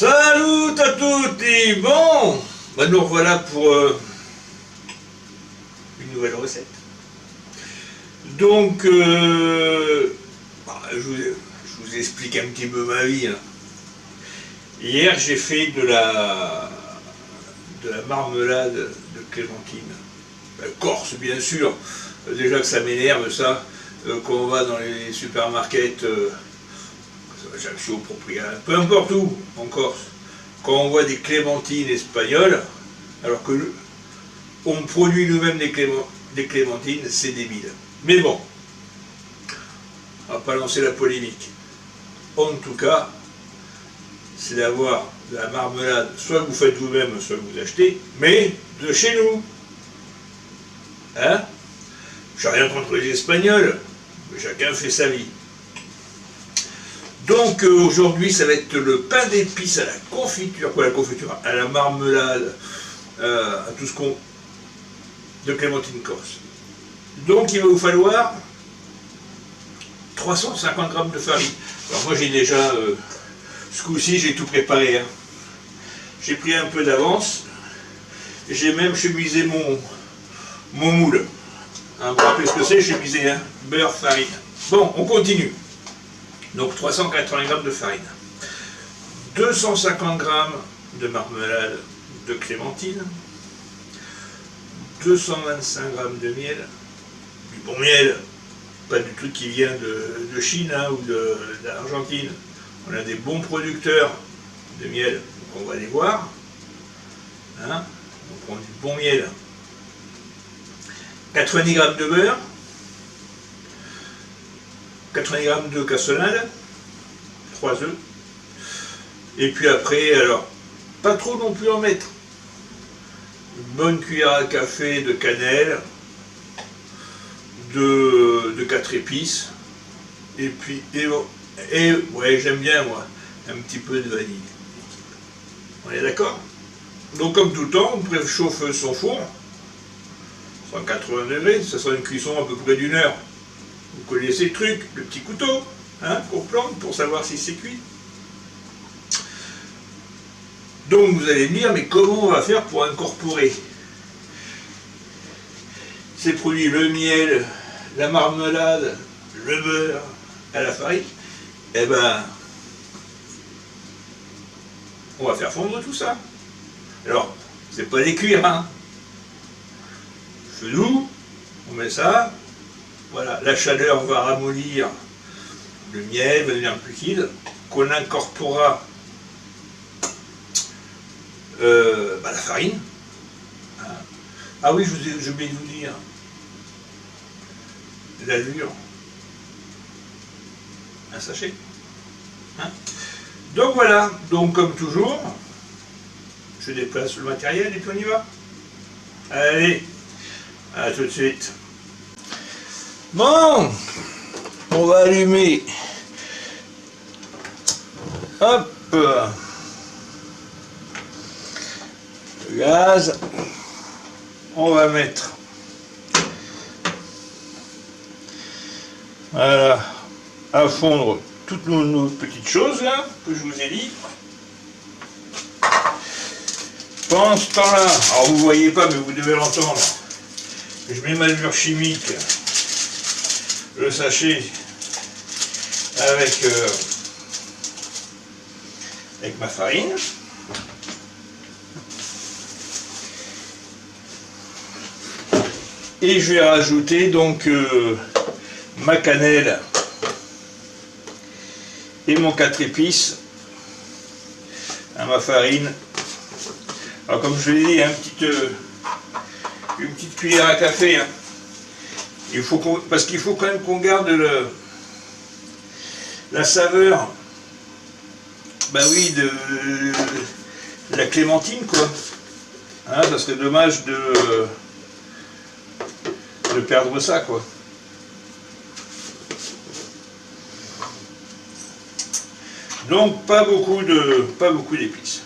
Salut à toutes et bon, nous revoilà pour une nouvelle recette. Donc, je vous explique un petit peu ma vie. Hier, j'ai fait de la marmelade de clémentine. Corse, bien sûr. Déjà que ça m'énerve, ça. Quand on va dans les supermarkets, Ajaccio, Propriano, peu importe où, en Corse, quand on voit des clémentines espagnoles, alors que on produit nous-mêmes des clémentines, c'est débile. Mais bon, on va pas lancer la polémique. En tout cas, c'est d'avoir de la marmelade, soit que vous faites vous-même, soit que vous achetez, mais de chez nous. Hein? J'ai rien contre les Espagnols, mais chacun fait sa vie. Donc aujourd'hui, ça va être le pain d'épices à la confiture, quoi, la confiture, à la marmelade, à tout ce qu'on... de clémentine corse. Donc il va vous falloir 350 g de farine. Alors moi j'ai déjà, ce coup-ci j'ai tout préparé. Hein. J'ai pris un peu d'avance, j'ai même chemisé mon moule. Hein, vous vous rappelez ce que c'est, chemisé, hein, beurre, farine. Bon, on continue. Donc 380 g de farine, 250 g de marmelade de clémentine, 225 g de miel, du bon miel, pas du truc qui vient de Chine hein, ou d'Argentine. On a des bons producteurs de miel, donc on va les voir. Hein. On prend du bon miel, 90 g de beurre, 80 g de cassonade, 3 œufs, et puis après, alors, pas trop non plus en mettre, une bonne cuillère à café de cannelle, de 4 épices, et puis, ouais, j'aime bien moi, un petit peu de vanille. On est d'accord? Donc comme tout le temps, on préchauffe son four, 180 degrés, ça sera une cuisson à peu près d'1 heure. Vous connaissez le truc, le petit couteau, hein, qu'on plante pour savoir si c'est cuit. Donc vous allez me dire, mais comment on va faire pour incorporer ces produits, le miel, la marmelade, le beurre, à la farine? Eh ben, on va faire fondre tout ça. Alors, c'est pas les cuire, hein. Feu doux, on met ça. Voilà, la chaleur va ramollir le miel, va devenir plus liquide, qu'on incorporera la farine. Hein. Ah oui, j'ai oublié de vous dire, la levure, un sachet. Hein. Donc voilà, donc comme toujours, je déplace le matériel et puis on y va. Allez, à tout de suite. Bon, on va allumer, hop, le gaz, on va mettre, voilà, à fondre toutes nos petites choses là, que je vous ai dit. Pendant ce temps-là, alors vous ne voyez pas mais vous devez l'entendre, je mets ma levure chimique, le sachet avec ma farine. Et je vais rajouter donc ma cannelle et mon 4 épices à ma farine. Alors comme je l'ai dit, une petite cuillère à café. Hein. Parce qu'il faut quand même qu'on garde la saveur, bah oui, de la clémentine, quoi. Hein, ça serait dommage de perdre ça, quoi. Donc pas beaucoup d'épices.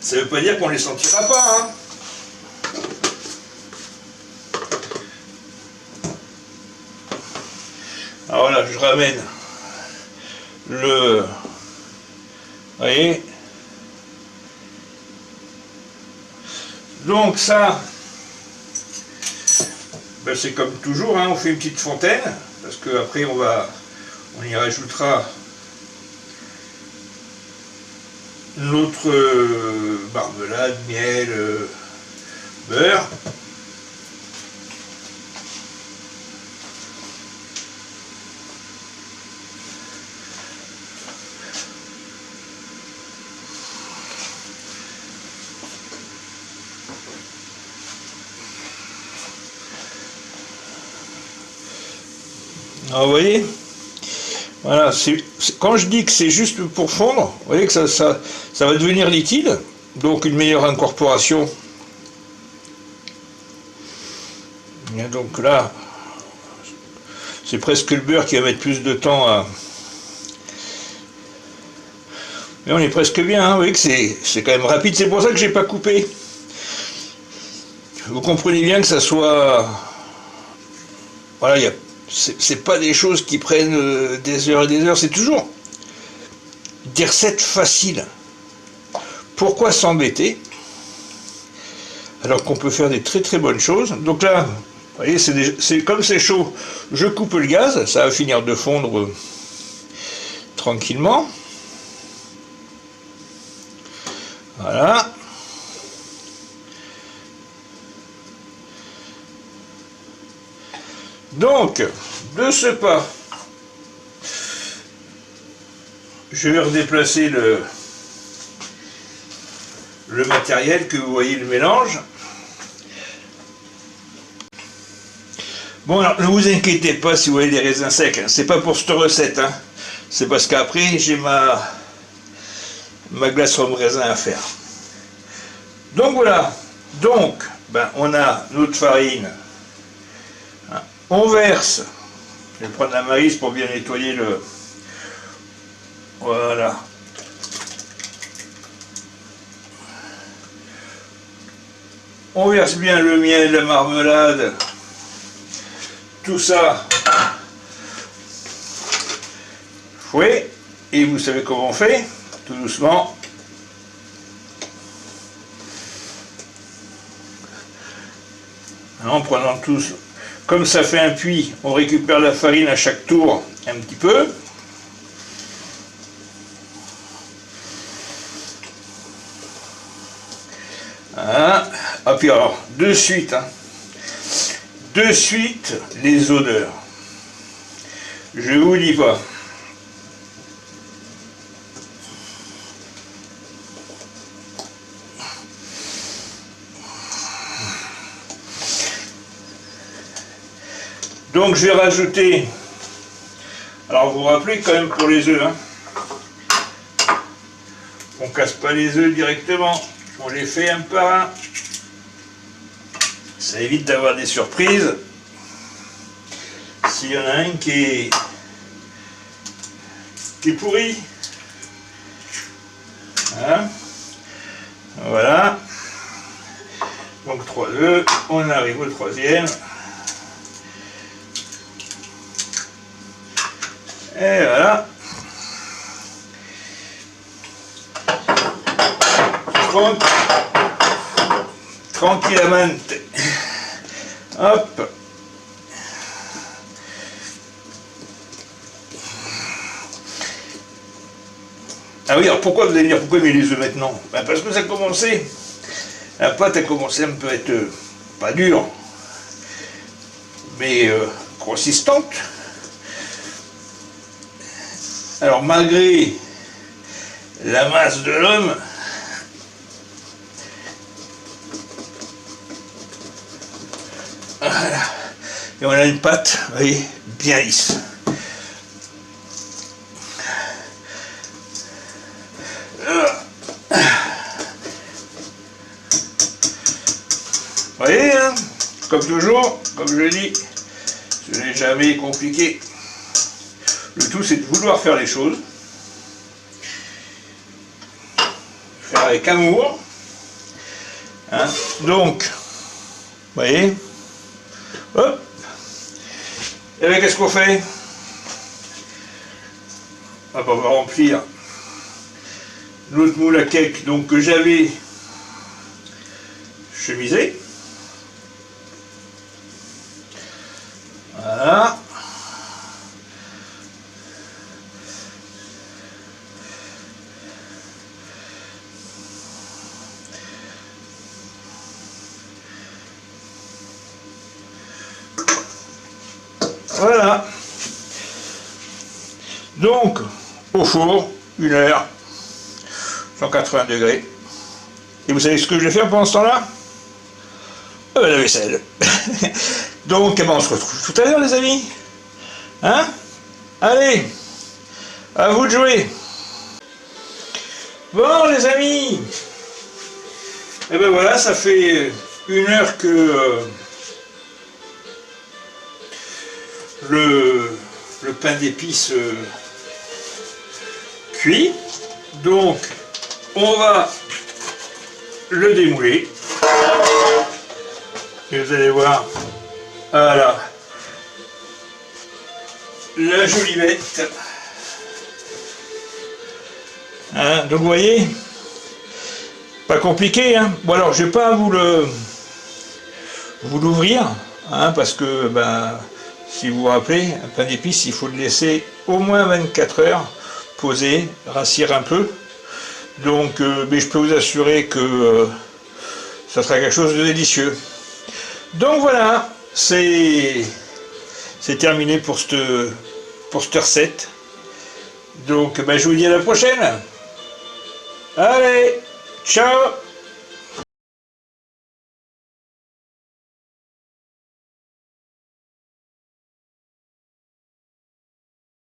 Ça ne veut pas dire qu'on les sentira pas, hein. Alors voilà, je ramène Vous voyez? Donc ça, ben c'est comme toujours, hein, on fait une petite fontaine, parce qu'après on y rajoutera notre marmelade, miel, beurre. Alors, vous voyez, voilà, quand je dis que c'est juste pour fondre, vous voyez que ça va devenir liquide, donc une meilleure incorporation. Et donc là, c'est presque le beurre qui va mettre plus de temps à... Mais on est presque bien, hein, vous voyez que c'est quand même rapide, c'est pour ça que j'ai pas coupé. Vous comprenez bien que ça soit... Voilà, c'est pas des choses qui prennent des heures et des heures, c'est toujours des recettes faciles. Pourquoi s'embêter alors qu'on peut faire des très très bonnes choses? Donc là, vous voyez, comme c'est chaud, je coupe le gaz, ça va finir de fondre tranquillement. Voilà. Donc, de ce pas, je vais redéplacer le matériel, que vous voyez le mélange. Bon, alors ne vous inquiétez pas si vous voyez des raisins secs, hein. C'est pas pour cette recette, hein. C'est parce qu'après j'ai ma glace rhum raisin à faire. Donc voilà, donc ben, on a notre farine. On verse, je vais prendre la maryse pour bien nettoyer le... Voilà. On verse bien le miel, la marmelade, tout ça. Fouet. Et vous savez comment on fait, tout doucement. En prenant tous... Comme ça fait un puits, on récupère la farine à chaque tour un petit peu. Voilà. Et puis alors, de suite, hein, les odeurs. Je vous dis pas. Donc je vais rajouter, alors vous vous rappelez quand même pour les œufs, hein, on casse pas les œufs directement, on les fait un par un, ça évite d'avoir des surprises. S'il y en a un qui est pourri, hein, voilà, donc 3 œufs, on arrive au troisième. Et voilà. Tranquillement. Hop. Ah oui, alors pourquoi vous allez me dire pourquoi il met les œufs maintenant? Ben parce que ça a commencé. La pâte a commencé un peu à être pas dure, mais consistante. Alors malgré la masse de l'homme, voilà, et on a une pâte, vous voyez, bien lisse. Vous voyez, hein, comme toujours, comme je dis, ce n'est jamais compliqué. Le tout, c'est de vouloir faire les choses, faire avec amour, hein. Donc, vous voyez, hop, et bien qu'est-ce qu'on fait? on va remplir notre moule à cake donc, que j'avais chemisé. Voilà. Voilà. Donc, au four, 1 heure, 180 degrés. Et vous savez ce que je vais faire pendant ce temps-là? La vaisselle. Donc, on se retrouve tout à l'heure, les amis. Hein? Allez, à vous de jouer. Bon, les amis. Et ben voilà, ça fait 1 heure que le pain d'épices cuit. Donc, on va le démouler. Et vous allez voir, voilà, la jolie bête. Hein, donc vous voyez, pas compliqué. Hein. Bon alors, je vais pas vous l'ouvrir, hein, parce que ben, si vous vous rappelez, un pain d'épices, il faut le laisser au moins 24 heures poser, rassir un peu. Donc, mais je peux vous assurer que ça sera quelque chose de délicieux. Donc voilà, c'est terminé pour cette recette. Donc ben, je vous dis à la prochaine. Allez, ciao!